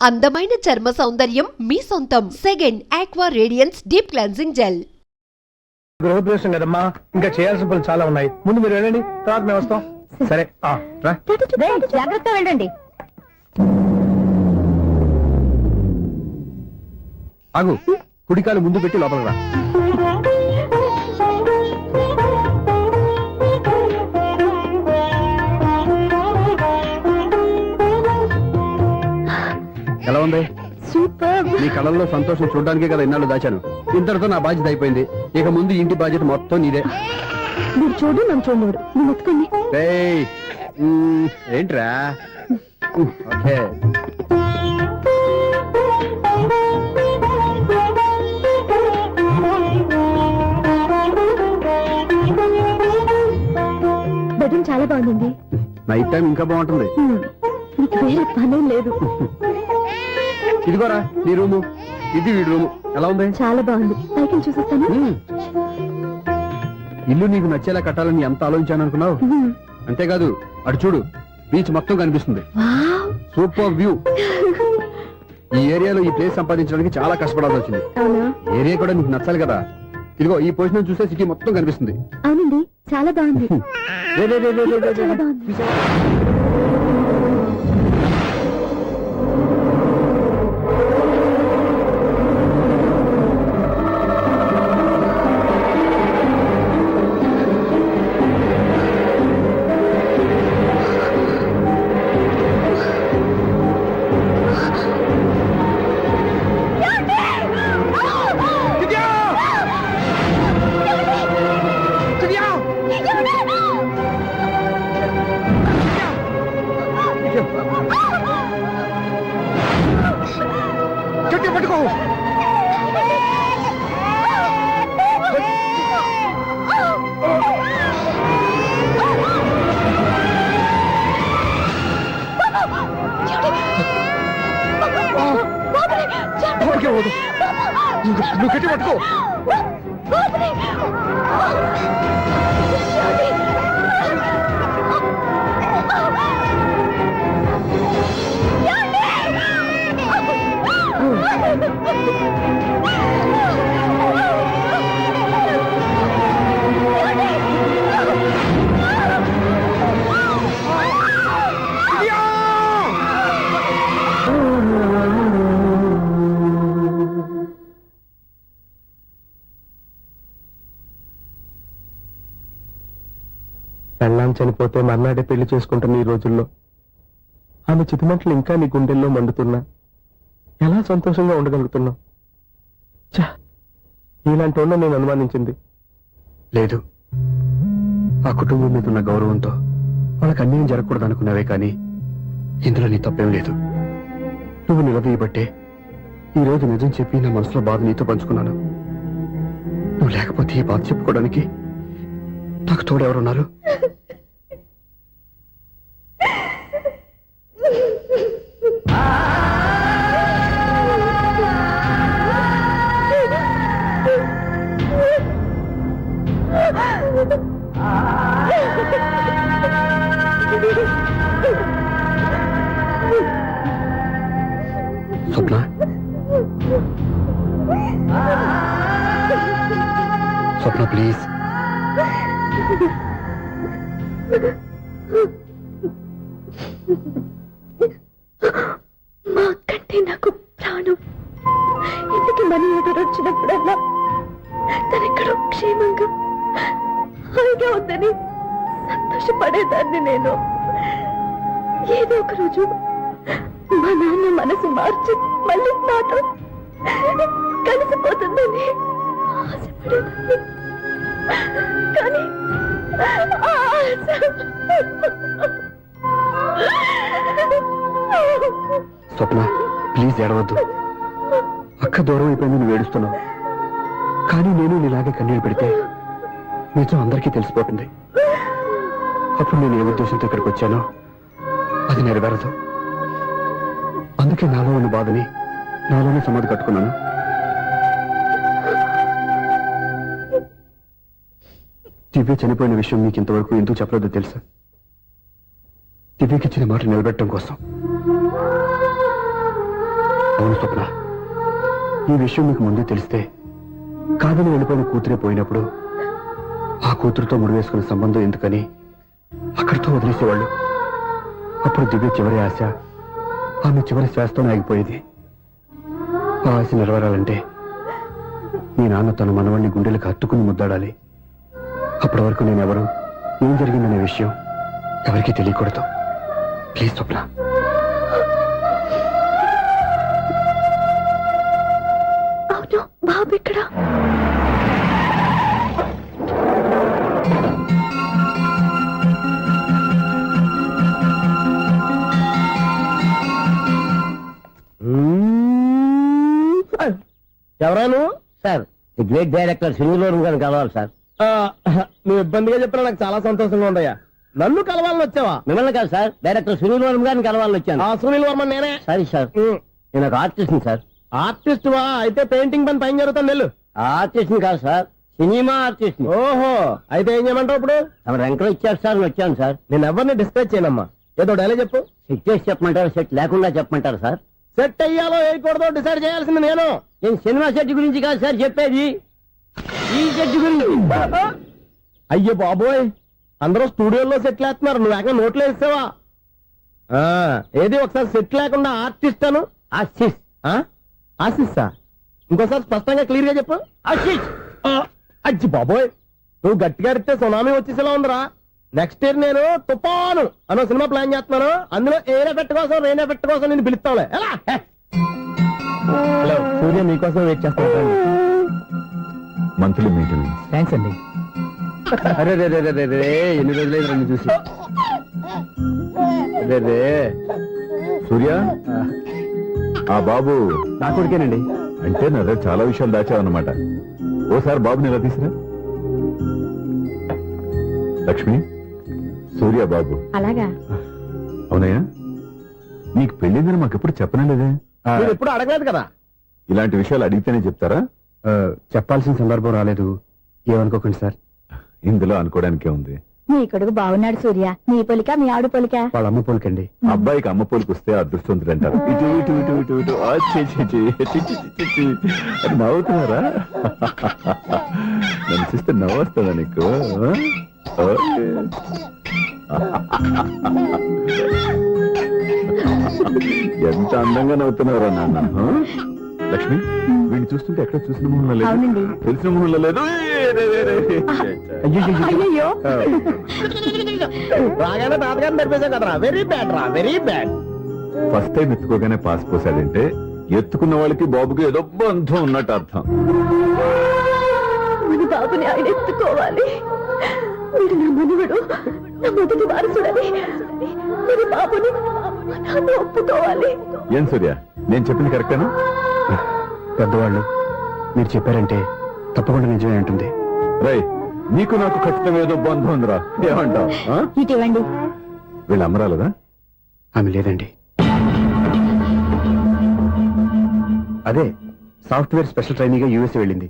అందమైన చర్మ సౌందర్యం మీ సొంతం. Second aqua radiance deep cleansing gel. గృహప్రవేశం కదమ్మా, ఇంకా చేయాల్సిన పనులు చాలా ఉన్నాయి. ముందు మీరు వెళ్ళండి, తర్వాత మేము వస్తాం. సరే జాగ్రత్త వెళ్ళండి. ఆగు, కుడికాలు ముందు పెట్టి లోపలికి రా. ఎలా ఉంది? సూపర్. నీ కళ్ళల్లో సంతోషం చూడడానికే కదా ఇన్నాళ్ళు దాచాను. ఇంతటితో నా బాధ్యత అయిపోయింది. ఇక ముందు ఇంటి బాధ్యత మొత్తం నీదే. మీరు చూడు, నన్ను చూడలేడు. నువ్వు ఎత్తుకోండి. ఏంట్రా? ఓకే. బెడ్రూమ్ చాలా బాగుంది. నైట్ టైం ఇంకా బాగుంటుంది. నీకు వేరే పనేం లేదు. ఇదిగోరా నీ రూము, ఇది వీడి రూము. ఎలా ఉంది? చాలా బాగుంది. పైకి చూసేస్తాను. ఇల్లు నీకు నచ్చేలా కట్టాలని ఎంత ఆలోచించాను అనుకున్నావు? అంతేకాదు, అటు చూడు, బీచ్ మొత్తం కనిపిస్తుంది. Super view. ఈ ఏరియాలో ఈ ప్లేస్ సంపాదించడానికి చాలా కష్టపడాల్సి వచ్చింది. ఏరియా కూడా నీకు నచ్చాలి కదా. ఇదిగో ఈ పొజిషన్ చూస్తే సిటీ మొత్తం కనిపిస్తుంది. అవునండి, చాలా బాగుంది. నువ్వు గట్టి పట్టుకో. పెళ్ళాం చనిపోతే మర్నాడే పెళ్లి చేసుకుంటున్న ఈ రోజుల్లో ఆమె చితిమంటలు ఇంకా నీ గుండెల్లో మండుతున్నా ఎలా సంతోషంగా ఉండగలుగుతున్నావు? ఇలాంటి వాళ్ళ నేను అనుమానించింది లేదు. ఆ కుటుంబం మీద ఉన్న గౌరవంతో వాళ్ళకి అన్యాయం జరగకూడదు అనుకున్నావే కానీ ఇందులో నీ తప్పేం లేదు. నువ్వు నిలదీయబట్టే ఈ రోజు నిజం చెప్పి నా మనసులో బాధ నీతో పంచుకున్నాను. నువ్వు లేకపోతే ఈ బాధ చెప్పుకోవడానికి నాకు తోడెవరున్నారు? స్వప్న, స్వప్న ప్లీజ్. మా అక్కంటే నాకు ప్రాణం. ఇంటికి మనీ ఆర్డర్ వచ్చినప్పుడల్లా తనెక్కడో క్షేమంగా హాయిగా ఉందని సంతోషపడేదాన్ని నేను. ఏదో ఒక రోజు మా నాన్న మనసు మార్చి మళ్ళీ నాతో కలిసిపోతుందని ఆశపడేదాన్ని. కానీ స్వప్న ప్లీజ్ ఏడవద్దు. అక్క దూరం అయిపోయింది, నువ్వు ఏడుస్తున్నావు. కానీ నేను నీలాగే కన్నీళ్ళు పెడితే నిజం అందరికీ తెలిసిపోతుంది. అప్పుడు నేను ఏ ఉద్దేశంతో ఇక్కడికి వచ్చానో అది నెరవేరదు. అందుకే నాలో ఉన్న బాధని నాలోనే సమాధి కట్టుకున్నాను. దివ్య చనిపోయిన విషయం మీకు ఇంతవరకు ఎందుకు చెప్పలేదో తెలుసా? దివ్యకి ఇచ్చిన మాట నిలబెట్టడం కోసం. అవును స్వప్న, ఈ విషయం మీకు ముందే తెలిస్తే కాదని వెళ్ళిపోయిన కూతురే పోయినప్పుడు ఆ కూతురుతో ముడివేసుకున్న సంబంధం ఎందుకని అక్కడితో వదిలేసేవాళ్ళు. అప్పుడు దివ్య చివరి ఆశ ఆమె చివరి శ్వాసతో ఆగిపోయేది. ఆ ఆశ నెరవేరాలంటే మీ నాన్న తన మనవణ్ణి గుండెలకు హత్తుకుని ముద్దాడాలి. అప్పటి వరకు నేనెవరు, ఏం జరిగిందనే విషయం ఎవరికీ తెలియకూడదు. ప్లీజ్ స్వప్న. అవును, బాబు ఎక్కడా? ఎవరాను? Sir the great director Srinivasam గారిని కలవాలి సార్. నువ్వు ఇబ్బందిగా చెప్పినా నాకు చాలా సంతోషంగా ఉందయ్యా. నన్ను కలవాలని వచ్చావా? మిమ్మల్ని కాదు సార్, డైరెక్టర్ శ్రీనివాసం గారిని కలవాలని వచ్చాను. ఆ సునీల్ వర్మ నేనే. సారీ సార్, నేను ఒక ఆర్టిస్ట్ సార్. ఆర్టిస్ట్ వా? అయితే పెయింటింగ్ పని పైన జరుగుతాను వెళ్ళు. ఆర్టిస్ట్ కాదు సార్, సినిమా ఆర్టిస్ట్. ఓహో, అయితే ఏం చేయమంటావు ఇప్పుడు? తమ ఎంకరేజ్ ఇచ్చారు సార్, వచ్చాను సార్. నేను ఎవరిని డిస్కస్ చేయనమ్మా. ఏదో డైలాగ్ చెప్పు. సెట్ చేసి చెప్పమంటారు, సెట్ లేకుండా చెప్పమంటారు సార్? సెట్ అయ్యాలో వేయకూడదో డిసైడ్ చేయాల్సింది నేను. నేను సినిమా సెట్ గురించి కాదు సార్ చెప్పేది, ఈ సెట్ గురించి. అయ్యో బాబోయ్, అందరూ స్టూడియోలో సెట్ లేస్తున్నారు, నువ్వు ఏకంగా నోట్లో వేస్తావా? ఏది ఒకసారి సెట్ లేకుండా ఆర్టిస్ట్ అను. ఆర్టిస్ట్. ఆశిస్తా? ఇంకోసారి స్పష్టంగా క్లియర్ గా చెప్పు. ఆర్టిస్ట్. అజ్జి బాబోయ్, నువ్వు గట్టిగా అడితే సునామీ వచ్చేసేలా ఉందిరా. నెక్స్ట్ ఇయర్ నేను తుఫాను అనో సినిమా ప్లాన్ చేస్తున్నాను. అందులో ఎయిర్ ఎఫెక్ట్ కోసం, రెయిన్ ఎఫెక్ట్ కోసం నేను పిలుస్తావులే. ఎలా? హలో సూర్య, నీకోసం వెయిట్ చేస్తాను. Monthly meeting. థ్యాంక్స్ అండి. అరే రే రే రే రే, ఎన్ని రోజులైంది నన్ను చూసి. రే రే సూర్య, ఆ బాబు నా కొడుకేనండి. అంటే నా దగ్గర చాలా విషయాలు దాచావన్నమాట. ఓసారి బాబుని ఇలా తీసురా. లక్ష్మి, సూర్య బాబు. అలాగా? అవునయ్యా, నీకు పెళ్ళిందని మాకెప్పుడు చెప్పనలేదే. మీరు ఎప్పుడు అడగలేదు కదా. ఇలాంటి విషయాలు అడిగితేనే చెప్తారా? చెప్పాల్సిన సందర్భం రాలేదు, ఏమనుకోకండి సార్. ఇందులో అనుకోవడానికే ఉంది. నీ కొడుకు బాగున్నాడు సూర్య. నీ పొలిక మీ ఆడు పొలిక? వాళ్ళ అమ్మ పోలికండి. అబ్బాయికి అమ్మ పోలికి వస్తే అదృష్టవంతుడు అంటారు. ఇటు ఇటు ఇటు ఇటు ఇటు ఆ, ఛీ, ఛీ, ఛీ, ఛీ, ఛీ, ఛీ, ఛీ. అది నవ్వుతున్నారా? నన్ను చూస్తే నవ్వొస్తుందా నీకు? ఓకే. ఎంత అందంగా నవ్వుతున్నారా నాన్న. లక్ష్మి, వీడిని చూస్తుంటే ఎక్కడ చూసిన మొహంలో లేదు, అవునండి. తెలిసిన మొహంలో లేదు. అయ్యో, రాగానే తాతగారిని నడిపేశాం కదరా. వెరీ బ్యాడ్ రా, వెరీ బ్యాడ్. ఫస్ట్ టైం ఎత్తుకోగానే పాస్ పోసాడంటే ఎత్తుకున్న వాళ్ళకి బాబుకి ఏదో బంధం ఉన్నట్టు అర్థం. మన బాబుని ఆయన ఎత్తుకోవాలి. మీరు నా మనవడు, నా మొదటి వారసుడని మన బాబుని మా నాన్న ఒప్పుకోవాలి. ఏం సూర్య, నేను చెప్పింది కరెక్టేనా? పెద్దవాళ్ళు మీరు చెప్పారంటే తప్పకుండా నిజమే ఉంటుంది. రై, నీకు నాకు ఖచ్చితంగా ఏదో బంధం ఉందిరా, ఏమంటావు? ఇటీవండి. వీళ్ళు అమరాలదా? ఆమె లేదండి. అదే సాఫ్ట్వేర్ స్పెషల్ ట్రైనింగ్ గా యూఎస్ వెళ్ళింది.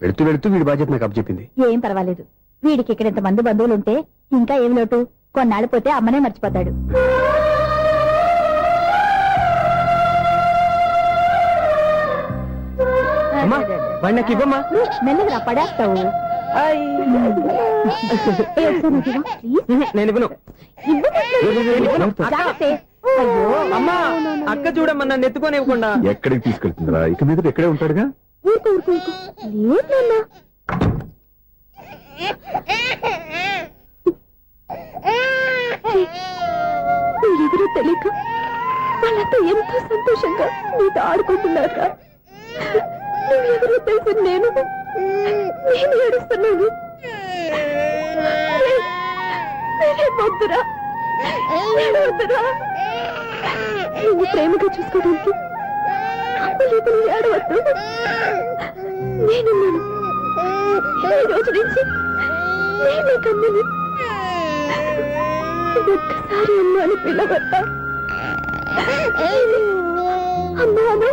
వెళుతూ వెళుతూ వీడి బాధ్యత నాకు అప్పచెప్పింది. ఏం పర్వాలేదు. వీడికి ఇక్కడ ఇంతమంది బంధువులు ఉంటే ఇంకా ఏం లోటు. కొన్నాళ్ళు పోతే అమ్మనే మర్చిపోతాడు. అమ్మా, వాడిని నాకు ఇవ్వమ్మా. మెల్లగా పడేస్తావు. నేను ఇవ్వను. అమ్మా, అక్క చూడమ్మా, నన్ను ఎత్తుకొని ఇవ్వకుండా. ఎక్కడికి తీసుకెళ్తుందిరా? ఇక మీద ఇక్కడే ఉంటాడుగా. ఊరుకో ఊరుకో ఊరుకో. లేదు నాన్న. మీరెవరో తెలియక వాళ్ళతో ఎంతో సంతోషంగా నీతో ఆడుకుంటున్నారా? నువ్వెవరో తెలిసి నేను ఏడుస్తున్నాను. వద్దురా, వద్దురా. నిన్ను ప్రేమగా చూసుకోవడానికి అమ్మలేదు, ఏడవద్దు. నేనున్నాను. ఈ రోజు నుంచి నేనే కమ్మని. ఒక్కసారి అమ్మాని పిలవద్దా? అమ్మాను.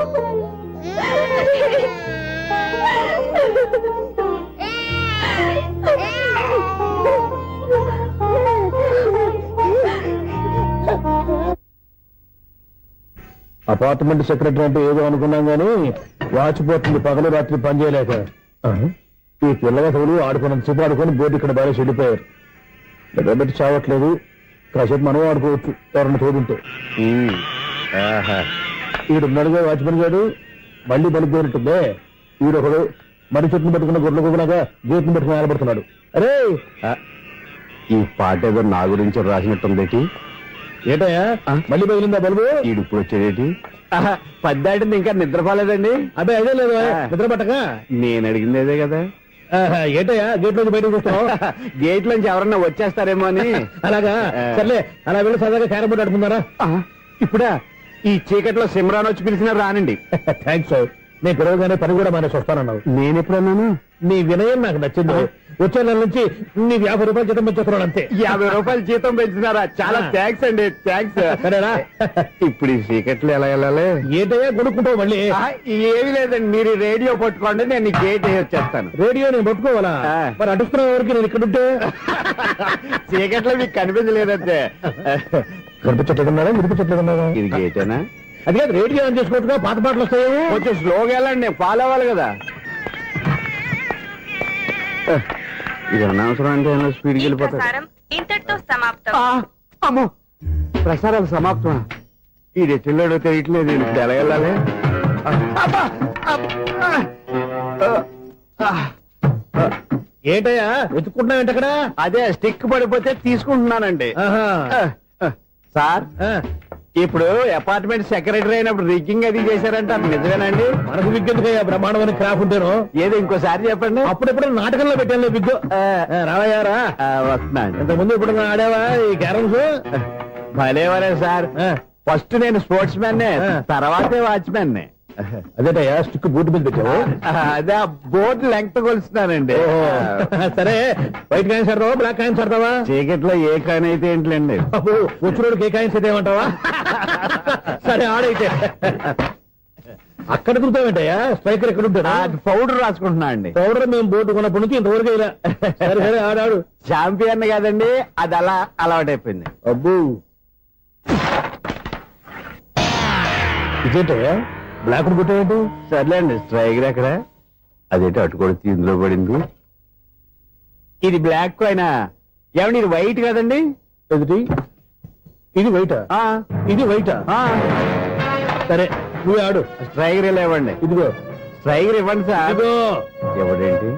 అపార్ట్మెంట్ సెక్రటరీ అంటే ఏదో అనుకున్నాం గానీ వాచిపోతుంది పగలు రాత్రి పని చేయలేక ఈ పిల్లగతులు ఆడుకున్నంత సేపు ఆడుకొని బోర్డు ఇక్కడ బాగా చెడిపోయారు నిద్రబెట్టి చావట్లేదు కాసేపు మనం ఆడుకోవచ్చు ఎవరన్నా తోడుంటే ఈడున్నాడుగా వాచ్మెన్ గారు మళ్ళీ బలిపోయినట్టుందే ఈడొకడు మరి చెట్టును పట్టుకున్న గొడ్ల కుక్కలాగా గేట్ను పట్టుకుని ఆలబడుతున్నాడు. అరే ఈ పాట ఏదో నా గురించి రాసినట్టుంది. ఏటయ్యా మళ్ళీ బదిలిందా బల్బు? ఈడు ఇప్పుడు వచ్చేదేటి? పద్దాటింది ఇంకా నిద్రపోలేదండి. అదే అదే లేదు నిద్ర పట్టక నేను అడిగింది అదే కదా. ఏటయ్యా గేట్ లోంచి బయటకు చూస్తావు? గేట్ లోంచి ఎవరన్నా వచ్చేస్తారేమో అని. అలాగా సర్లే అలా వెళ్ళి సరదాగా క్యారం బోర్డు ఆడుకుందారా? ఇప్పుడా ఈ చీకట్లో సిమ్రాన్ వచ్చి పిలిచినా రానండి. థ్యాంక్స్ నేను పిలవగానే పని కూడా మానేసి వస్తానన్నావు. నేను ఎప్పుడన్నాను? నీ వినయం నాకు నచ్చింది. వచ్చే నెల నుంచి నీకు 50 రూపాయలు జీతం పెంచుతున్నాడు అంతే. 50 రూపాయలు జీతం పెంచుతున్నారా? చాలా థ్యాంక్స్ అండి. థ్యాంక్స్. సరేనా? ఇప్పుడు ఈ చీకట్లో ఎలా వెళ్ళాలి? ఏంటయ్యా కొనుక్కుంటావు మళ్ళీ? ఏమీ లేదండి, మీరు రేడియో పట్టుకోండి, నేను గేట్ వచ్చేస్తాను. రేడియో నేను పట్టుకోవాలా? మరి అడుస్తున్న వరకు నేను ఇక్కడ ఉంటే చీకట్లో మీకు కనిపించలేదంటే. కనిపించట్లేదన్నారా వినిపించట్లేదన్నారా? ఇది గేటేనా? అది కాదు రేడియో ఆన్ చేసుకోవచ్చుగా, పాత పాటలు వస్తాయేమో. కొంచెం స్లోగా వెళ్ళండి, నేను ఫాలో అవ్వాలి కదా. ఇది అనవసరం అంటే స్పీడ్కి వెళ్ళిపోతాడు. ఇంతటితో సమాప్తం. అమ్మో ప్రసారాలు సమాప్తం. ఈ రెట్టిల్లోడో తెలియట్లేదు, ఇప్పుడు ఎలా వెళ్ళాలి? ఏంటయ్యా వెతుక్కుంటున్నావు ఏంటి అక్కడ? అదే స్టిక్ పడిపోతే తీసుకుంటున్నానండి. సార్ ఇప్పుడు అపార్ట్మెంట్ సెక్రటరీ అయినప్పుడు రిగ్గింగ్ అది చేశారంటే అది నిజమేనండి? మనకు విగ్గెందుకయ్యా బ్రహ్మాండమైన క్రాఫ్ ఉంటాను. ఏదో ఇంకోసారి చెప్పండి. అప్పుడెప్పుడు నాటకంలో పెట్టాను విగ్గు. రావయ్యారా? వస్తున్నాను. ఇంతకుముందు ఇప్పుడు ఆడావా ఈ క్యారమ్స్? భలేవరే సార్. ఫస్ట్ నేను స్పోర్ట్స్ మ్యాన్, తర్వాతే వాచ్మెన్. అదేటయ్యా స్టిక్ బూట్ మీద పెట్టావు? అదే బోర్డు లెంగ్త్ కొలుస్తున్నానండి. సరే వైట్ కాయిన్స్ ఆడతావా బ్లాక్ కాయిన్స్ ఆడతావా? చీకట్లో ఏ కాయిన్ అయితే ఏంటిలేండి. వచ్చినోడికి ఏ కాయిన్స్ అయితే ఏమంటావా? సరే ఆడైతే. అక్కడ దుకుతావేంటయ్యా? స్ట్రైకర్ ఎక్కడ ఉంటాడా? పౌడర్ రాసుకుంటున్నా అండి. పౌడర్ మేము బోర్డు కొన్నప్పటి నుంచి ఇంతవరకు ఇలా. సరే సరే ఆడాడు. చాంపియన్ కాదండి, అది అలా అలవాటైపోయింది. అబ్బు ఇదేంటయ్యా బ్లాక్ కొట్టాడు? సర్లేండి, స్ట్రైకర్ ఎక్కడ? అదేంటి అటుకొడితే ఇందులో పడింది. ఇది బ్లాక్ కాయిన్. ఏమండి ఇది వైట్ కదండి? ఎదుటి ఇది వైటా? ఇది వైటా? సరే నువ్వు ఆడు. స్ట్రైకర్ ఇలా ఇవ్వండి. ఇదిగో స్ట్రైకర్ ఇవ్వండి సార్. ఇదిగో. ఎవడేంటి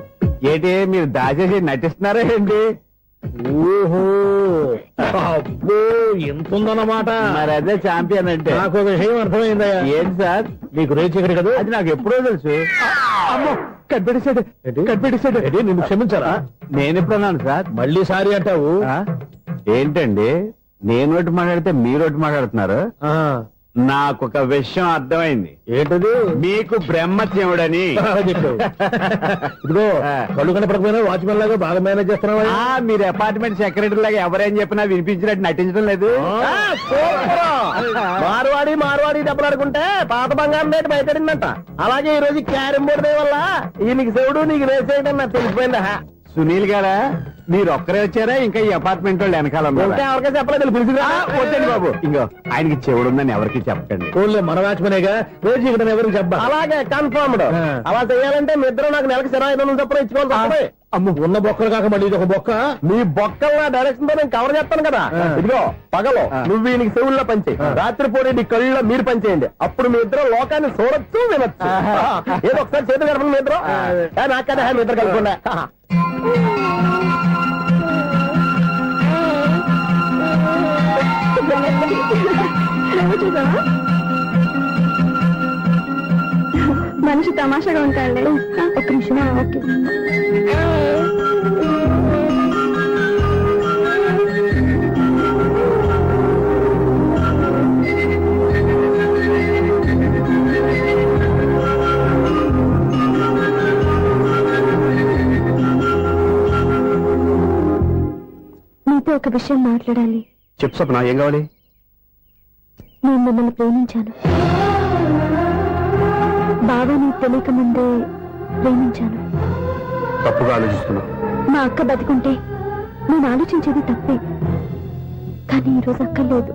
ఏంటి మీరు దాచేసి నటిస్తున్నారా ఏంటి? ఓహో అబ్బో ఎంత ఉందన్నమాట. మరి అదే చాంపియన్ అంటే. నాకు ఒక విషయం అర్థమైందయ్యా. ఏంటి సార్? నీకు రేచి ఇక్కడ కదా? అది నాకు ఎప్పుడో తెలుసు. అమ్మో కనిపెట్టేశాడు, కనిపెట్టేశాడు. నిన్ను క్షమించారా? నేను ఎప్పుడన్నాను సార్? మళ్ళీ సారీ అంటావు? ఏంటండి నేను ఒకటి మాట్లాడితే మీరు ఒకటి మాట్లాడుతున్నారు. నాకు ఒక విషయం అర్థమైంది. ఏంటది? మీకు బ్రహ్మత్యముడని. చెప్పు. ఇదిగో కళ్ళు కనపడకపోయినా వాచ్మెన్ లాగా బాగా మేనేజ్ చేస్తున్నావా? మీరు అపార్ట్మెంట్ సెక్రటరీ లాగా ఎవరేం చెప్పినా వినిపించినట్టు నటించడం లేదు. మార్వాడి మార్వాడి దెబ్బలాడుకుంటే పాత బంగారం రేటు బయటడిందంట. అలాగే ఈ రోజు క్యారం బోర్డు వల్ల ఈయనకి శివుడు నీకు రేసేయడం నాకు తెలిసిపోయిందా? సునీల్ గారా మీరు ఒక్కరే వచ్చారా? ఇంకా ఈ అపార్ట్మెంట్ వాళ్ళు వెనకాల ఎవరికైనా చెప్పలేదు పిలిచిరా? వద్దండి బాబు, ఇంకో ఆయనకి చెవుడుందని ఎవరికి చెప్పకండి. ఓన్లీ మన వాచ్మనేగా రోజు ఇక్కడ ఎవరికి చెప్పా. అలాగే కన్ఫర్మ్డ్. అలా చేయాలంటే మీ ఇద్దరు నాకు నెలకు 500 చొప్పున ఇచ్చుకోవాలి. అమ్మ ఉన్న బొక్కలు కాక మళ్ళీ ఇది ఒక బొక్క. మీ బొక్కల డైరెక్షన్ తో నేను కవర్ చేస్తాను కదా. ఇదిగో పగలో నువ్వు ఈయనకి చెవుల్లో పంచే, రాత్రిపూట నీ కళ్ళలో మీరు పనిచేయండి. అప్పుడు మీ ఇద్దరు లోకాన్ని చూడొచ్చు వినొచ్చు. ఏదో ఒకసారి చేతులు కలపండి మీ ఇద్దరు. నాకు కదా మీ ఇద్దరు కలపకుండా. మనిషి తమాషాగా ఉంటాడు. ఒక్క నిమిషం. ఓకే మీతో ఒక విషయం మాట్లాడాలి. చెప్పు సప్న, ఏం కావాలి? నేను మిమ్మల్ని ప్రేమించాను. బాగా నీకు తెలియక ముందే ప్రేమించాను. తప్పుగా ఆలోచిస్తున్నా. మా అక్క బతికుంటే నేను ఆలోచించేది తప్పే. కానీ ఈరోజు అక్క లేదు,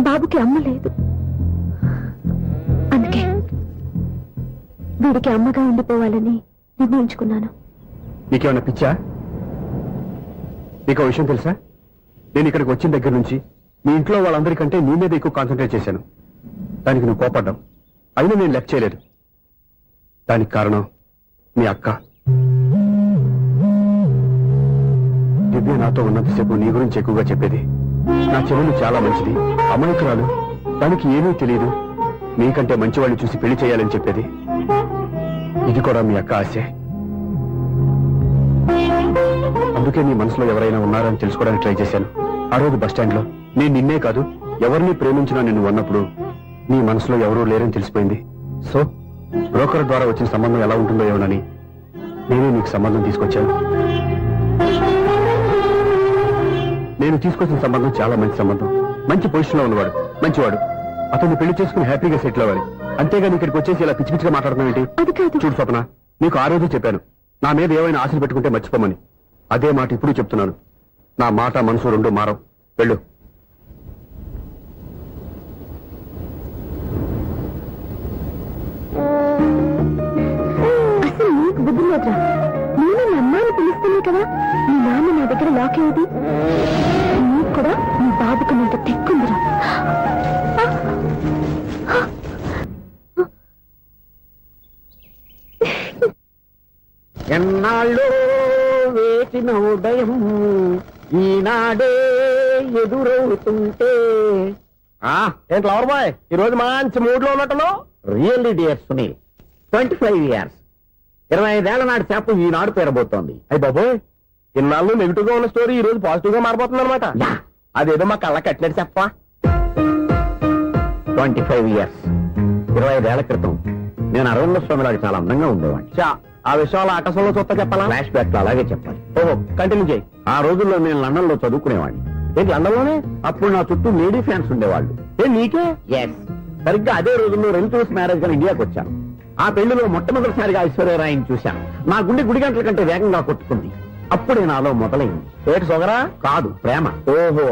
బాబుకి అమ్మ లేదు. వీడికి అమ్మగా ఉండిపోవాలని నిర్ణయించుకున్నాను. నీకేమన్నా పిచ్చా? నీకు విషయం తెలుసా? నేను ఇక్కడికి వచ్చిన దగ్గర నుంచి మీ ఇంట్లో వాళ్ళందరికంటే నీ మీద ఎక్కువ కాన్సన్ట్రేట్ చేశాను. దానికి నువ్వు కోపడ్డావు, అయినా నేను లెక్క చేయలేదు. దానికి కారణం మీ అక్క. దివ్య నాతో ఉన్నంతసేపు నీ గురించి ఎక్కువగా చెప్పేది. నా చెల్లెలు చాలా మంచిది, అమాయకురాలు, దానికి ఏమీ తెలియదు, నీకంటే మంచివాడిని చూసి పెళ్లి చేయాలని చెప్పేది. ఇది కూడా మీ అక్క ఆశే. అందుకే నీ మనసులో ఎవరైనా ఉన్నారని తెలుసుకోవడానికి ట్రై చేశాను. ఆ రోజు బస్టాండ్ లో నేను నిన్నే కాదు ఎవరిని ప్రేమించినా నిన్ను అన్నప్పుడు నీ మనసులో ఎవరూ లేరని తెలిసిపోయింది. సో బ్రోకర్ ద్వారా వచ్చిన సంబంధం ఎలా ఉంటుందో ఏమోనని నేనే నీకు సంబంధం తీసుకొచ్చాను. నేను తీసుకొచ్చిన సంబంధం చాలా మంచి సంబంధం. మంచి పొజిషన్ లో ఉన్నవాడు, మంచివాడు. అతన్ని పెళ్లి చేసుకుని హ్యాపీగా సెటిల్ అవ్వాలి. అంతేగాని ఇక్కడికి వచ్చేసి ఇలా పిచ్చి పిచ్చిగా మాట్లాడతాం ఏంటి? అది కాదు. చూడు స్వప్న, నీకు ఆ రోజు చెప్పాను నా మీద ఏమైనా ఆశలు పెట్టుకుంటే మర్చిపోమని. అదే మాట ఇప్పుడు చెప్తున్నాను. నా మాట మనసు రెండు మారవు. వెళ్ళు. అసలు నీకు బుద్ధి లేదురా. నేను మీ అమ్మాయిని పిలుస్తుంది కదా, మీ నాన్న నా దగ్గర లాక్ అయ్యేది. నీకు కూడా మీ బాబుకు నీంత తెక్కుందిరా. ఎన్నాళ్ళు వేసిన ఉదయం ఈనాడే ఎదురవుతుంటే. ఏంటి లవర్ బాయ్, ఈ రోజు మంచి మూడ్ లో ఉన్నట్టున్నావు? రియల్లీ డియర్ సునీల్, 25 years 25 ఏళ్ల నాటి చేప ఈనాడు పేరబోతోంది. అయ్యి బాబోయ్, ఇన్నాళ్ళు నెగిటివ్ గా ఉన్న స్టోరీ ఈ రోజు పాజిటివ్ గా మారిపోతుంది అనమాట. యా. అదేదో మా కళ్ళ కట్టినట్టు చెప్పా. 25 years 25 ఏళ్ల క్రితం నేను అరవింద స్వామి లాగా చాలా అందంగా ఉండేవాడిని. చా, ఆ విషయాలు ఆకాశంలో చూస్తా చెప్పాలా? ఫ్లాష్ బ్యాక్ లో అలాగే చెప్పాలి. ఓహో, కంటిన్యూ చేయి. ఆ రోజుల్లో నేను లండన్ లో చదువుకునేవాడిని. ఏంటి లండన్ లోనే? అప్పుడు నా చుట్టూ లేడీ ఫ్యాన్స్ ఉండేవాళ్ళు. నీకే? ఎస్, సరిగ్గా అదే రోజుల్లో రిలేటివ్స్ మ్యారేజ్ గా ఇండియాకి వచ్చాను. ఆ పెళ్లిలో మొట్టమొదటిసారిగా ఐశ్వర్యరాయని చూశాను. నా గుండె గుడి గంటల కంటే వేగంగా కొట్టుకుంది. అప్పుడే నాలో మొదలైంది. ఏటి సొగరా? కాదు, ప్రేమ. ఓహో,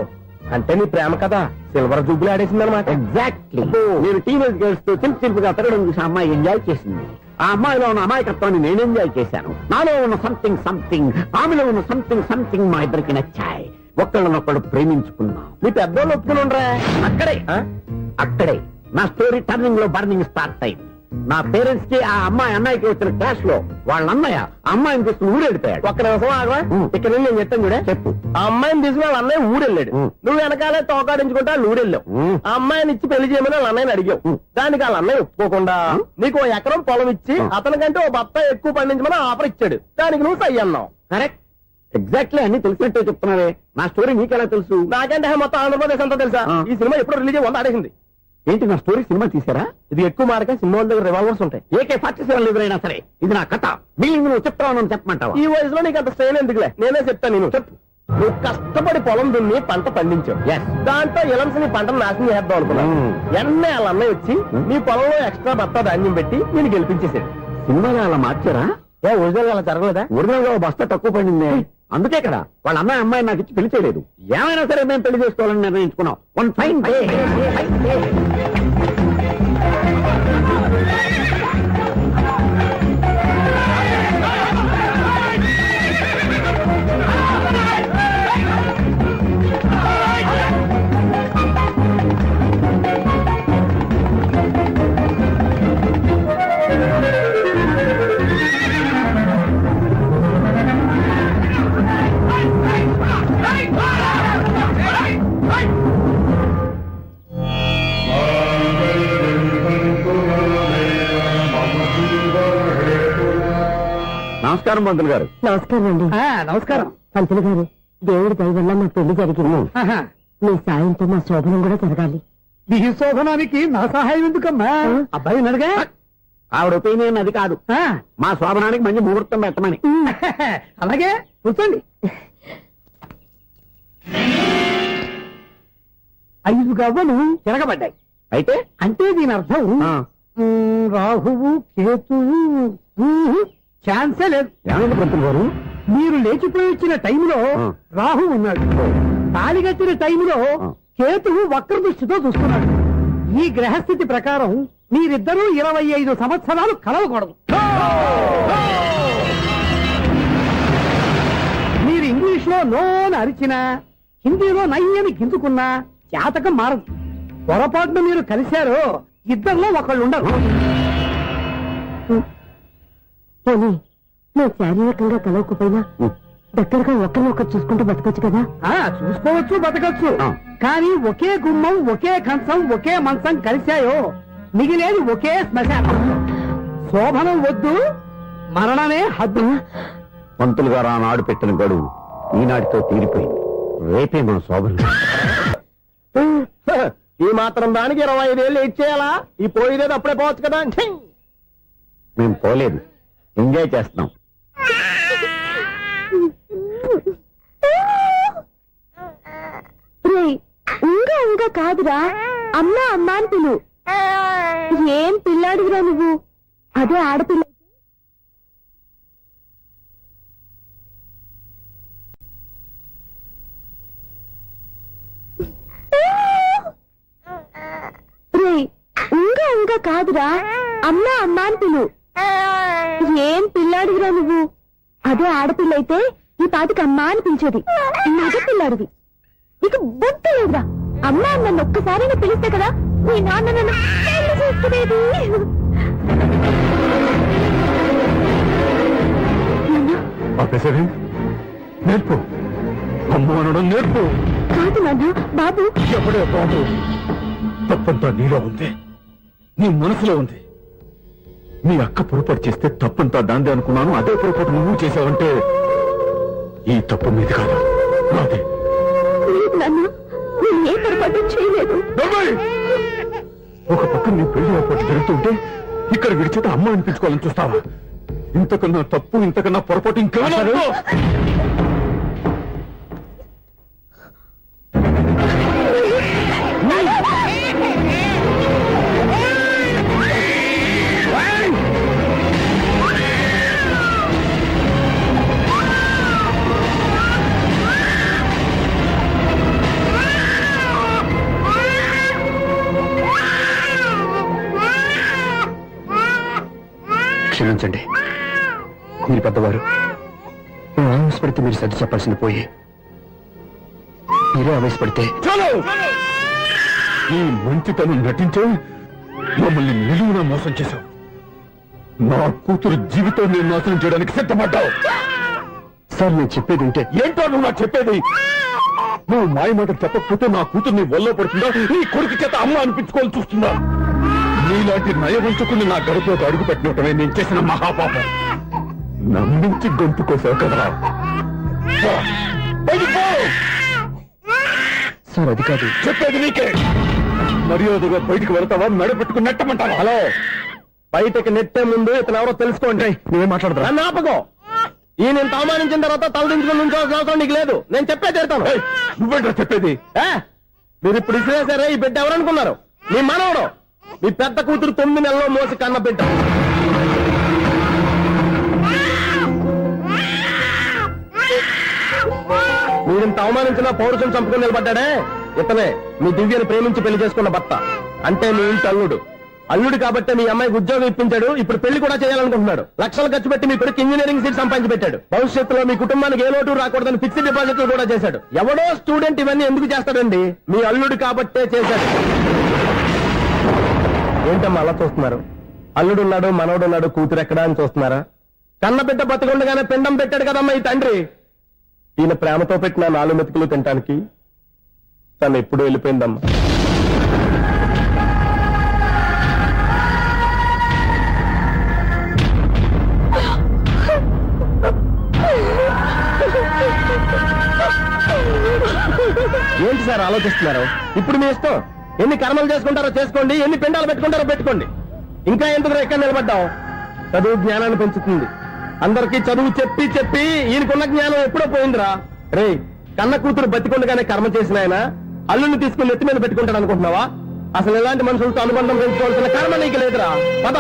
అంటే నీ ప్రేమ కదా సిల్వర్ జూబ్లీ ఆడేసింది అనమాట. ఎగ్జాక్ట్లీ. నేను టీనేజ్ గర్ల్స్ తో చిలిపి చిలిపిగా తిరగడం చూసి ఆ అమ్మాయి ఎంజాయ్ చేసింది. ఆ అమ్మాయిలో ఉన్న అమాయకత్వాన్ని నేను ఎంజాయ్ చేశాను. నాలో ఉన్న సంథింగ్ ఆమెలో ఉన్న సంథింగ్ మా ఇద్దరికి నచ్చాయి. ఒక్కళ్ళనొక్కడు ప్రేమించుకున్నాం. నీ పెద్దోళ్ళు ఒప్పుకుని ఉండరా? అక్కడే నా స్టోరీ టర్నింగ్ లో బర్నింగ్ స్టార్ట్ అయింది. నా పేరెంట్స్ కి ఆ అమ్మాయి అన్నయ్యకి వచ్చిన క్లాష్ లో వాళ్ళ అన్నయ్య ఆ అమ్మాయిని తీసుకుని ఊరెళ్ళిపోయాడు. ఒక్క నిమిషం ఆగవా? ఇక్కడ నేను చెప్తాను కూడా. చెప్పు. ఆ అమ్మాయిని తీసుకుని వాళ్ళ అన్నయ్య ఊరెళ్ళాడు. నువ్వు వెనకాలే తోకాడించుకుంటా ఊరెళ్ళావు. ఆ అమ్మాయిని ఇచ్చి పెళ్లి చేయమని వాళ్ళ అన్నయ్యని అడిగావు. దానికి వాళ్ళ అన్నయ్య ఒప్పుకోకుండా నీకు 1 ఎకరం పొలం ఇచ్చి అతనికంటే 1 బత్త ఎక్కువ పండించమని ఆఫర్ ఇచ్చాడు. దానికి నువ్వు సై అన్నావు. కరెక్ట్, ఎగ్జాక్ట్లీ అన్ని తెలిసినట్టే చెప్తున్నావే. నా స్టోరీ నీకెలా తెలుసు? నాకంటే మొత్తం ఆంధ్రప్రదేశ్ అంతా తెలుసా? ఈ సినిమా ఎప్పుడు రిలీజ్ అయ్యి 100 ఆడేసింది. ఏంటి, నా స్టోరీ సినిమా తీసారా? ఇది ఎక్కువ మార్కే సినిమా వాళ్ళ దగ్గర రివాల్వర్స్ ఉంటాయి. AK-47 ఎదురైనా సరే ఇది నా కథ. బిల్డింగ్ నువ్వు చెప్తావు చెప్పమంటావా? ఈ వయసులో నీకు అంత స్ట్రెయిన్ ఎందుకులే, నేనే చెప్తాను. నేను చెప్పు. నువ్వు కష్టపడి పొలం దున్ని పంట పండించావు. Yes. దాంతో ఇలమ్స్ నీ పంటను నాశనం చేద్దాం అనుకున్నావు. ఎన్నే వాళ్ళ అన్నయ్య వచ్చి నీ పొలంలో ఎక్స్ట్రా బత్తా ధాన్యం పెట్టి నేను గెలిపించేసాడు. సినిమాలో అలా మార్చారా? ఒరిజినల్ అలా జరగలేదా? ఒరిజినల్ గా బస్తా తక్కువ పడింది. అందుకే కదా వాళ్ళ అమ్మాయి అమ్మాయి నాకు ఇచ్చి పెళ్లి చేయలేదు. ఏమైనా సరే మేము పెళ్లి చేసుకోవాలని నిర్ణయించుకున్నాం. One fine day. నమస్కారం పంతులు గారు. నమస్కారం అండి. నమస్కారం. పంతులు గారు, దేవుడి దయ వల్ల మా పెళ్లి జరిగింది. మీ సాయంతో మా శోభనం కూడా జరగాలి. మీ శోభనానికి నా సహాయం ఎందుకమ్మా? అబ్బాయి నడగా ఆవిడ ఒపీనియన్ అది కాదు. మా శోభనానికి మంచి ముహూర్తం పెట్టమని. అలాగే కూర్చోండి. 5 గవ్వలు తిరగబడ్డాయి. అయితే అంటే దీని అర్థం రాహువు కేతువు ఛాన్సే లేదు. ఏమైంది పంతులు గారు? మీరు లేచిపోయి వచ్చిన టైంలో రాహు ఉన్నాడు. తాళిగట్టిన టైంలో కేతువు వక్ర దృష్టితో చూస్తున్నాడు. ఈ గ్రహస్థితి ప్రకారం మీరిద్దరూ 25 సంవత్సరాలు కలవకూడదు. మీరు ఇంగ్లీష్ లో నోని అరిచినా హిందీలో నయ్యని గింజుకున్నా జాతకం మారదు. పొరపాటున మీరు కలిశారు, ఇద్దరిలో ఒకళ్ళు ఉండరు. పోనీ నువ్వు శారీరకంగా కలవకపోయినా దగ్గరగా ఒకరినొకరు చూసుకుంటూ బతకొచ్చు కదా. చూసుకోవచ్చు, బతకచ్చు. కానీ ఒకే గుమ్మం, ఒకే కంచం, ఒకే మంచం కలిశాయో మిగిలేది ఒకే శ్మశానం. శోభనం వద్దు, మరణమే హద్దు. పంతులు గారు ఆనాడు పెట్టిన గడువు ఈనాటితో తీరిపోయింది. రేపే మన శోభనం. ఈ మాత్రం దానికి 25 ఏళ్ళు ఇచ్చేయాలా? ఈ పోయేది అప్పుడే పోవచ్చు కదా. మేము పోలేదు, ఎంజాయ్ చేస్తున్నాం. ఇంకా ఇంకా కాదురా, అమ్మా అమ్మా అని పిలు. ఏం పిల్లాడివిరా నువ్వు? అదే ఆడపిల్ల. ఇంకా ఇంకా కాదురా, అమ్మా అమ్మా అని పిలు. ఏం పిల్లాడివిరా నువ్వు? అదే ఆడపిల్ల అయితే ఈ పాటికి అమ్మా అని పిలిచేది. మగ పిల్లాడివి, నీకు బుద్ధి లేదురా. అమ్మా నన్ను ఒక్కసారైనా పిలిస్తే కదా నీ నాన్న నన్ను పెళ్లి చేసుకునేది. నేర్పు, అమ్మ అనడం నేర్పు. కాదు నాన్న, బాబు. ఎప్పుడే బాబు, తప్పంతా నీలో ఉంది, నీ మనసులో ఉంది. నీ అక్క పొరపాటు చేస్తే తప్పంతా దాందే అనుకున్నాను. అదే పొరపాటు నువ్వు చేశావంటే ఈ తప్పు మీది కాదు, నాదే. లేదు నాన్న, నేను ఏ పొరపాటు చేయలేదు. ఒక పక్కన నీ పెళ్లి ఏర్పాటు జరుగుతుంటే ఇక్కడ విడిచేత అమ్మ అనిపించుకోవాలని చూస్తావా? ఇంతకన్నా తప్పు, ఇంతకన్నా పొరపాటు ఇంకేమన్నా? క్షమించండి, మీరు పెద్దవారు. నేను ఆవేశపడితే మీరు సర్ది చెప్పాల్సింది పోయి మీరే ఆవేశపడితే ఈ మంచితనం నటించే మమ్మల్ని నిలువున మోసం చేశావు. నా కూతురు జీవితం నేను నాశనం చేయడానికి సిద్ధపడ్డావు. సార్, నేను చెప్పేది ఉంటే ఏంటో నువ్వు నాకు చెప్పేది? నువ్వు మాయ మాట చెప్పకపోతే నా కూతుర్ని ఒళ్ళో పడుతుందా, ఈ కొడుకు చేత అమ్మ అనిపించుకోవాలని చూస్తుందా? నీలాంటి నయవంచుకుని నా గడుపులోకి అడుగు పెట్టినట్టమే నేను చేసిన మహాపాపం. నమ్మించి గొంతు కోసావు కదరా. సార్, అది కాదు చెప్పేది నీకే. మర్యాదగా బయటికి వెళ్తావా, మెడపెట్టుకుని నెట్టమంటావా? హలో, బయటకు నెట్టే ముందు ఇతను ఎవరో తెలుసుకోండి. నువ్వేం మాట్లాడతా? నన్ను ఆపకో. ఈ నేను అవమానించిన తర్వాత తలదించుకుని ఉంచాల్సిన అవసరం నీకు లేదు. నేను చెప్పే తీరుతాను. నువ్వేంటో చెప్పేది? మీరు ఇప్పుడు ఇసిరేసారే, ఈ బిడ్డ ఎవరనుకున్నారు? మీ మనవడు, మీ పెద్ద కూతురు 9 నెలల్లో మోసి కన్న బిడ్డ. మీరింత అవమానించిన పౌరుషం చంపుకుని నిలబడ్డాడే ఇతనే మీ దివ్యని ప్రేమించి పెళ్లి చేసుకున్న భర్త. అంటే మీ ఇంటి అల్లుడు. అల్లుడు కాబట్టి మీ అమ్మాయికి ఉద్యోగం ఇప్పించాడు. ఇప్పుడు పెళ్లి కూడా చేయాలనుకుంటున్నాడు. లక్షలు ఖర్చు పెట్టి మీ కొడుకు ఇంజనీరింగ్ సీట్ సంపాదించి పెట్టాడు. భవిష్యత్తులో మీ కుటుంబానికి ఏ లోటు రాకూడదని ఫిక్స్డ్ డిపాజిట్లు కూడా చేశాడు. ఎవడో స్టూడెంట్ ఇవన్నీ ఎందుకు చేస్తాడండి? మీ అల్లుడు కాబట్టే చేశాడు. ఏంటమ్మా అలా చూస్తున్నారు? అల్లుడున్నాడు, మనవడున్నాడు, కూతురు ఎక్కడా అని చూస్తున్నారా? కన్న బిడ్డ బతుకుండగానే పిండం పెట్టాడు కదమ్మా ఈ తండ్రి. ఈయన ప్రేమతో పెట్టిన 4 మెతుకులు తినటానికి తను ఎప్పుడు వెళ్ళిపోయిందమ్మా. ఏంటి సార్ ఆలోచిస్తున్నారు? ఇప్పుడు మీ ఇష్టం. ఎన్ని కర్మలు చేసుకుంటారో చేసుకోండి, ఎన్ని పిండాలు పెట్టుకుంటారో పెట్టుకోండి. ఇంకా ఎందుకు ఎక్కడ నిలబడ్డాం? చదువు జ్ఞానాన్ని పెంచుతుంది. అందరికీ చదువు చెప్పి చెప్పి ఈయనకున్న జ్ఞానం ఎప్పుడో పోయిందిరా. రే, కన్న కూతురు బతికొండగానే కర్మ చేసిన ఆయన అల్లుని తీసుకుని నెత్తి మీద పెట్టుకుంటాడు అనుకుంటున్నావా? అసలు ఎలాంటి మనుషులతో అనుబంధం పెంచుకోవాల్సిన కర్మ నీకు లేదురా. పద.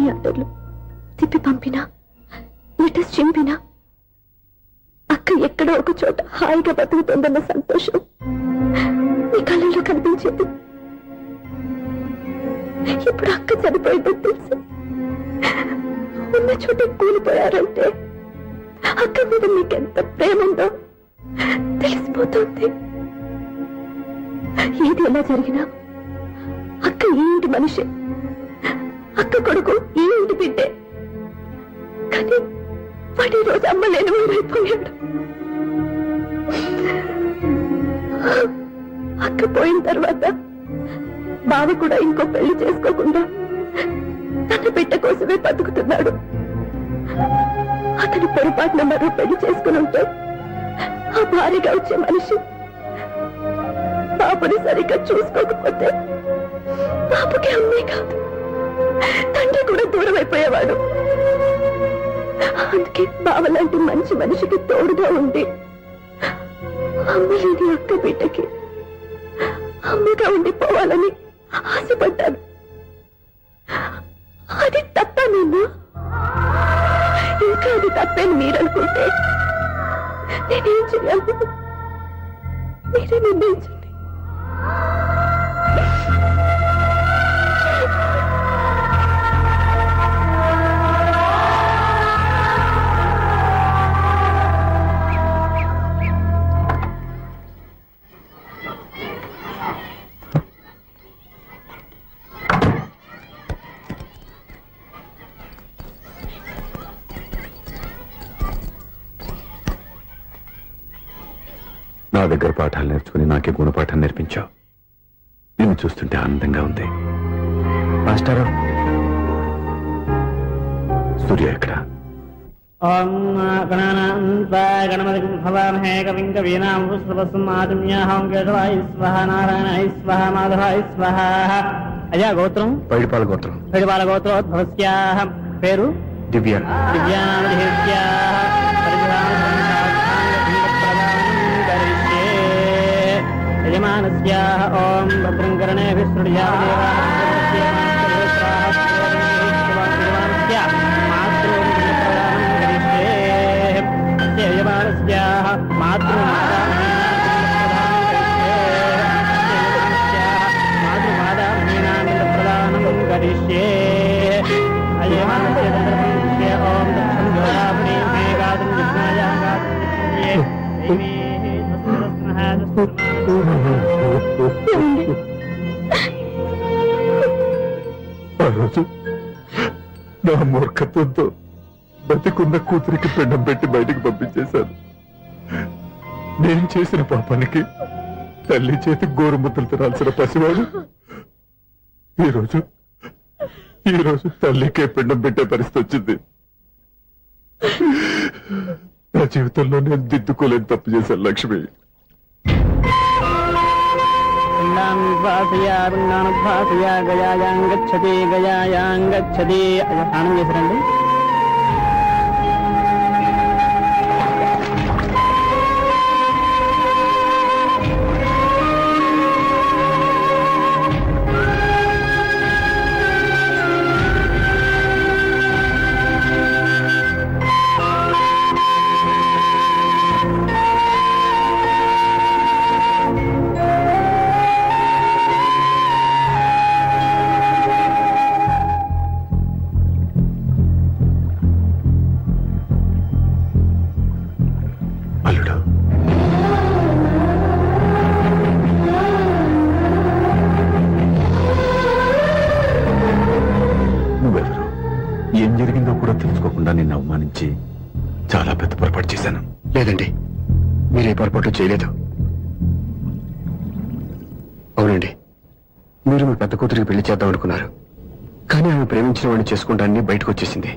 మనీ ఆర్డర్లు తిప్పి పంపినా లెటర్స్ చింపినా అక్క ఎక్కడో ఒక చోట హాయిగా బతుకుతుందన్న సంతోషం నీ కళ్ళల్లో కనిపించేది. ఇప్పుడు అక్క చనిపోయిందని తెలిసి ఉన్న చోట కూలిపోయారంటే అక్క మీద నీకెంత ప్రేమ ఉందో తెలిసిపోతుంది. ఏది ఎలా జరిగినా అక్క ఈ ఇంటి మనిషి, అక్క కొడుకు ఈ ఇంటి బిడ్డే. కానీ వాడి రోజు అమ్మ లేని ఊరైపోయాడు. అక్క పోయిన తర్వాత బావ కూడా ఇంకో పెళ్లి చేసుకోకుండా తన బిడ్డ కోసమే బతుకుతున్నాడు. అతను పొరపాటున మరో పెళ్లి చేసుకుని ఉంటే ఆ భారీగా వచ్చే మనిషి బాబుని సరిగ్గా చూసుకోకపోతే బాబుకి అమ్మే కాదు తండ్రి కూడా దూరం అయిపోయేవాడు. అందుకే బావలాంటి మంచి మనిషికి తోడుగా ఉండి అమ్మ లేని అక్క బిడ్డకి అమ్మగా ఉండిపోవాలని ఆశపడ్డాను. అది తప్ప నేను ఇంకా అది తప్పని మీరనుకుంటే నేనేం చేయాలి? మీరే నిర్ణయించండి. నా దగ్గర పాఠాలు నేర్చుకుని నాకే గుణపాఠం నేర్పించావు. నిన్ను చూస్తుంటే ఆనందంగా ఉంది. మాస్టారు, సూర్య ఎక్కడ? ఓం గణపతి భవామహే కవిం కవీనాం పుష్పవస్మాదిమ్యాహం కేశవాయ స్వహ నారాయణాయ స్వహ మాధవాయ స్వహ. అయ్యా గోత్రం? పైడిపాల గోత్రం. పైడిపాల గోత్రోద్భవస్యాః. పేరు? దివ్య. దివ్యానామధేస్యాః. యజమానస్యాః ఓం భద్రం కర్ణేభిః శృణుయామ ఆ రోజు నా మూర్ఖత్వంతో బతికున్న కూతురికి పిండం పెట్టి బయటికి పంపించేశాను. నేను చేసిన పాపానికి తల్లి చేతి గోరుముద్దలు తినాల్సిన పసివాడు ఈ రోజు తల్లికే పిండం పెట్టే పరిస్థితి వచ్చింది. నా జీవితంలో నేను దిద్దుకోలేని తప్పు చేశాను లక్ష్మి. గయాయాంగచ్చతి గయాయాంగచ్చతి. స్నానం చేశారండి? అల్లుడు, నువ్వెవరు? ఏం జరిగిందో కూడా తెలుసుకోకుండా నిన్ను అవమానించి చాలా పెద్ద పొరపాటు చేశాను. లేదండి, మీరు ఏ పొరపాటు చేయలేదు. అవునండి, మీరు మీ పెద్ద కూతురికి పెళ్లి చేద్దాం అనుకున్నారు. కానీ ఆమె ప్రేమించిన వాడిని చేసుకుంటానని బయటకు వచ్చేసింది.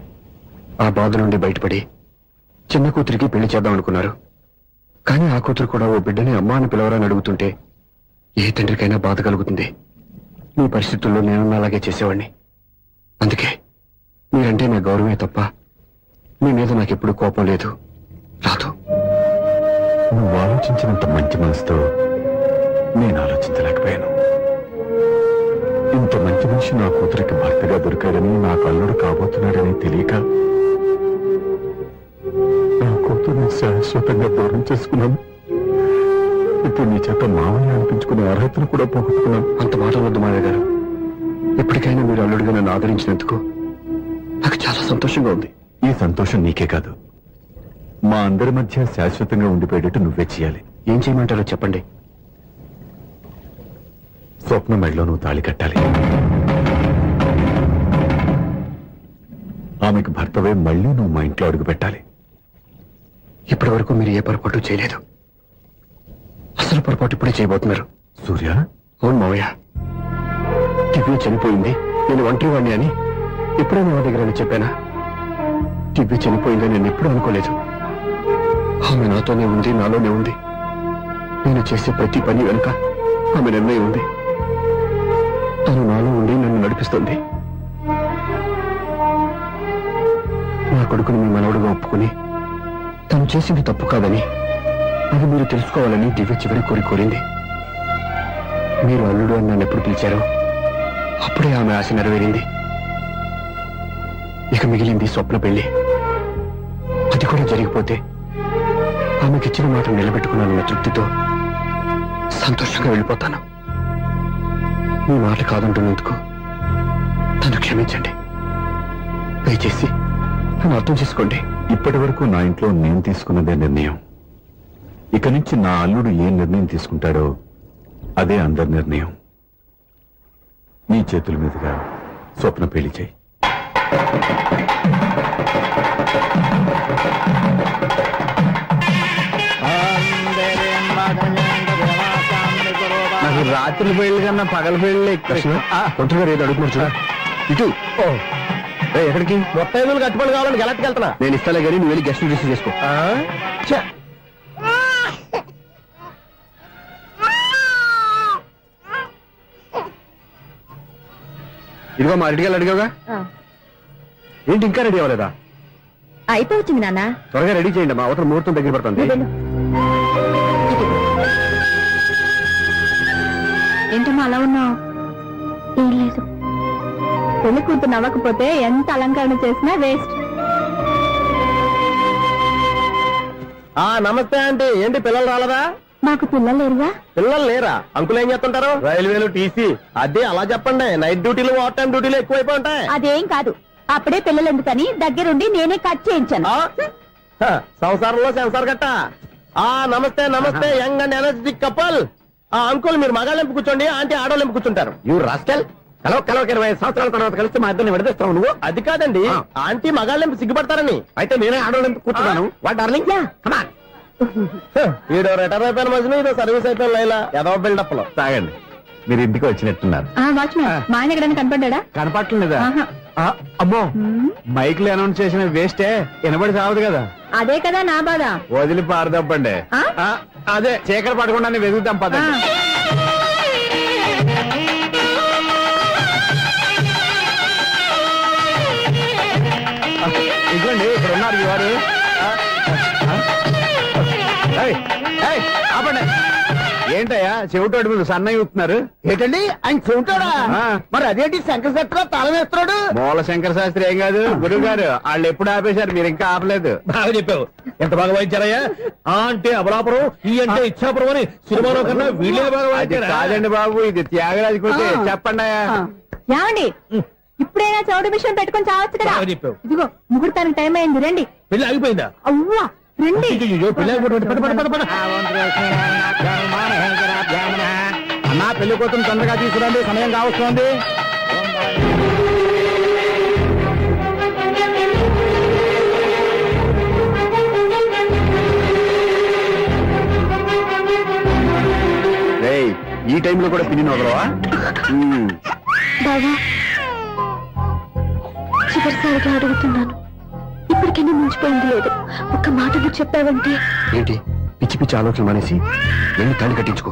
ఆ బాధ నుండి బయటపడి చిన్న కూతురికి పెళ్లి చేద్దాం అనుకున్నారు. కానీ ఆ కూతురు కూడా ఓ బిడ్డని అమ్మా అని పిలవరని అడుగుతుంటే ఏ తండ్రికైనా బాధ కలుగుతుంది. మీ పరిస్థితుల్లో నేను అలాగే చేసేవాడిని. అందుకే మీరంటే నా గౌరవమే తప్ప మీ మీద నాకెప్పుడు కోపం లేదు, రాదు. నువ్వు ఆలోచించినంత మంచి మనసుతో నేను ఆలోచించలేకపోయాను. ఇంత మంచి మంచి మనిషి నా కూతురికి భర్తగా దొరికాడని నాకు అల్లుడు కాబోతున్నాడని తెలియక నా కూతుర్ని శాశ్వతంగా దూరం చేసుకున్నాను. ఇప్పుడు నీ చేత మామయ్య అనిపించుకునే అర్హతను కూడా పోగొట్టుకున్నాను. అంత మాట వద్దు మావయ్య గారు. ఇప్పటికైనా మీరు అల్లుడిగా నన్ను ఆదరించినందుకు నాకు చాలా సంతోషంగా ఉంది. ఈ సంతోషం నీకే కాదు, మా అందరి మధ్య శాశ్వతంగా ఉండిపోయేటట్టు నువ్వే చేయాలి. ఏం చేయమంటారో చెప్పండి. స్వప్న మెడలో నువ్వు తాళి కట్టాలి. ఆమెకు భర్తవే మళ్ళీ నువ్వు మా ఇంట్లో అడుగు పెట్టాలి. ఇప్పటి వరకు మీరు ఏ పొరపాటు చేయలేదు. అసలు పొరపాటు ఇప్పుడే చేయబోతున్నారు. సూర్య, అవును మావయ్య, దివ్య చనిపోయింది, నేను ఒంటరివాణ్ణి అని ఎప్పుడైనా మా దగ్గర చెప్పానా? దివ్య చనిపోయిందని నేను ఎప్పుడూ అనుకోలేదు. ఆమె నాతోనే ఉంది, నాలోనే ఉంది. నేను చేసే ప్రతి పని వెనుక ఆమె నిర్ణయం ఉంది. తను నాలో ఉండి నన్ను నడిపిస్తుంది. నా కొడుకుని మీ మనవడుగా ఒప్పుకుని తను చేసింది తప్పు కాదని, అది మీరు తెలుసుకోవాలని దివ్య చివరి కోరింది. మీరు అల్లుడు అని నన్ను ఎప్పుడు పిలిచారో అప్పుడే ఆమె ఆశ నెరవేరింది. ఇక మిగిలింది స్వప్న పెళ్లి. అది కూడా జరిగిపోతే ఆమెకిచ్చిన మాట నిలబెట్టుకున్నానన్న తృప్తితో సంతోషంగా వెళ్ళిపోతాను. మీ మాట కాదంటున్నందుకు నన్ను క్షమించండి. దయచేసి నన్ను అర్థం చేసుకోండి. ఇప్పటి వరకు నా ఇంట్లో నేను తీసుకున్నదే నిర్ణయం. ఇక నుంచి నా అల్లుడు ఏ నిర్ణయం తీసుకుంటాడో అదే అందరి నిర్ణయం. నీ చేతుల మీదుగా స్వప్న పెళ్లి చేయి. నాకు రాత్రి పెళ్లి కన్నా పగల పెళ్లి ఎక్కువ. ఒంటరిగా ఏదో అడుగుతున్నారు చూడ. ఇటు ఎక్కడికి? మొత్తం ఎదురు కట్టుబడి కావాలని గెలట్టుకు వెళ్తున్నా. నేను ఇస్తాలే కానీ నువ్వు వెళ్ళి గెస్ట్ రిసీవ్ చేసుకో. ఇదిగో మా రెడీగా అడిగావుగా, ఏంటి ఇంకా రెడీ అవ్వలేదా? అయిపోవచ్చింది నాన్న. త్వరగా రెడీ చేయండి, మా అవతల ముహూర్తం దగ్గర పడుతుంది. ఏంటమ్మా అలా ఉన్నావు? ఏం లేదు, పెళ్లి కూతురు నవ్వకపోతే ఎంత అలంకరణ చేసినా వేస్ట్. నమస్తే ఆంటీ. ఏంటి పిల్లలు రాలదా? మాకు పిల్లలు లేరుగా. పిల్లలు లేరా? అంకులు ఏం చేస్తుంటారు? రైల్వేలు, టీసీ. అదే అలా చెప్పండి. నైట్ డ్యూటీలు, ఓవర్ టైం డ్యూటీలు ఎక్కువైపోయి ఉంటాయి. అదేం కాదు, అప్పుడే పిల్లలు ఎందుకని దగ్గరుండి నేనే కట్ చేయించాను. సంసారంలో సెన్సార్ గట్ట. నమస్తే నమస్తే, young and energetic couple. Uncle మీరు మగాళ్ళెంపు కూర్చోండి, ఆంటీ ఆడోళ్ళెంపు కూర్చుంటారు. యూ రాస్కెల్, కలవక 20 సంవత్సరాల తర్వాత కలిస్తే మా ఇద్దరిని విడదీస్తావు నువ్వు. అది కాదండి, ఆంటీ మగాళ్ళెంపు సిగ్గుపడతారని. అయితే నేనే ఆడోళ్ళెంపు కూర్చున్నాను. What darling, come on. ఈడో రిటైర్ అయిపోయిన మధ్యన ఇదో సర్వీస్ అయిపోయిన లైలా ఏదో బిల్డప్ లో. తాగండి, మీరు ఇంటికి వచ్చినట్టున్నారు. వాచ్మెన్ మా ఆయన ఎక్కడైనా కనపడ్డా? కనపట్లేదా? అమ్మో, మైక్లు అనౌన్స్ చేసిన వేస్టే, వినబడి సావదు కదా. అదే కదా నా బాధ. వదిలి పారదప్పండి. అదే చీకటి పడకుండా వెతుకుతాం పదండి. ఇదిగోండి, ఇక్కడ ఉన్నారు ఈ వారు. ఆపండి. ఏంటయ్యా చెవిటోడు మీరు సన్నయ్య చూస్తున్నారు? ఏంటండి ఆయన చెబుతాడా? మరి అదేంటి శంకర్ శెట్టిలో తాళం వేస్తున్నాడు? మూల శంకర శాస్త్రి ఏం కాదు, గురువు గారు వాళ్ళు ఎప్పుడు ఆపేశారు, మీరు ఇంకా ఆపలేదు. బాగా చెప్పావు. ఎంత బాగా వాయించారయ్యా. ఆ అంటే అబలాపురం, ఈ అంటే ఇచ్చాపురం అని సినిమాలో కన్నా వీళ్ళే బాగా అది వాయించారా? కాదండి బాబు, ఇది త్యాగరాజు కొట్టి. చెప్పండి అయ్యా. ఏమండి, ఇప్పుడైనా చౌడు విషయం పెట్టుకొని చావచ్చు కదా. బాగా చెప్పావు. ఇదిగో ముహూర్తానికి టైం అయింది, రండి. పెళ్లి ఆగిపోయిందా? అవ్వా రండి. అయ్యయ్యో, పెళ్లి ఆగిపోతుంది. పద, పద, పద, పద. అన్నా పెళ్లి కూతురు తొందరగా తీసుకురండి, సమయం కావస్తుంది. ఈ టైంలో కూడా పిన్ని వదలవా? బాబా, చివరిసారిగా అడుగుతున్నాను, ఇప్పటికైనా మించిపోయింది లేదు. ఒక్క మాట నువ్వు చెప్పావంటే. ఏంటి పిచ్చి పిచ్చి ఆలోచన మానేసి వెళ్ళి తాళి కట్టించుకో.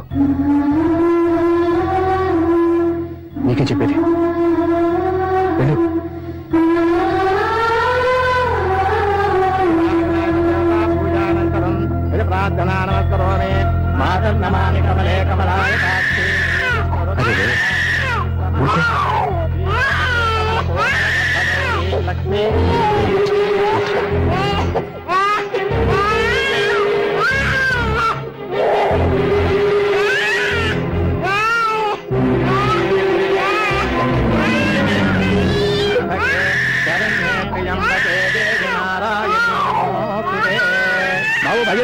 నీకే చెప్పేది, వెళ్ళు. అదే ఊరుకో.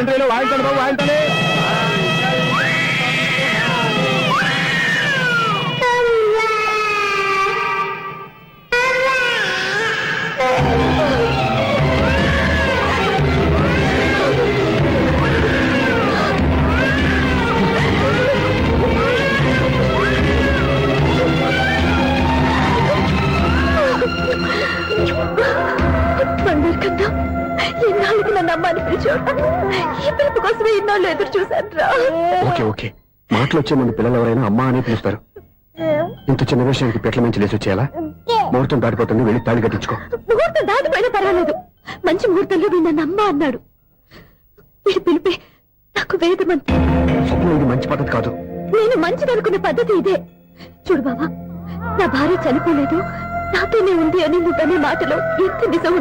ఎంట్రీలో వాయించండి బాబు, వాయించండి. బంగారు కన్నా ఇన్నాళ్ళకి నన్ను అమ్మాని పిలిచాడు. ఈ పిలుపు కోసమే ఇన్నాళ్ళు ఎదురు చూశాను రా. ఓకే ఓకే, మాటలు వచ్చే ముందు పిల్లలు ఎవరైనా అమ్మా అని పిలుస్తారు. ఇంత చిన్న విషయానికి పెట్ల నుంచి లేచి వచ్చేయాలా? ముహూర్తం దాటిపోతుంది, వెళ్ళి తాళి కట్టించుకో. ముహూర్తం దాటిపోయినా పర్వాలేదు, మంచి ముహూర్తంలో వీడు నన్ను అమ్మ అన్నాడు. వీడి పిలిపే నాకు వేదమంత. స్వప్నం, ఇది మంచి పద్ధతి కాదు. నేను మంచిదనుకున్న పద్ధతి ఇదే. చూడు బాబా, నా భార్య చనిపోలేదు, నాతోనే ఉంది అని నువ్వనే మాటలో ఎంత నిజం ఉంది.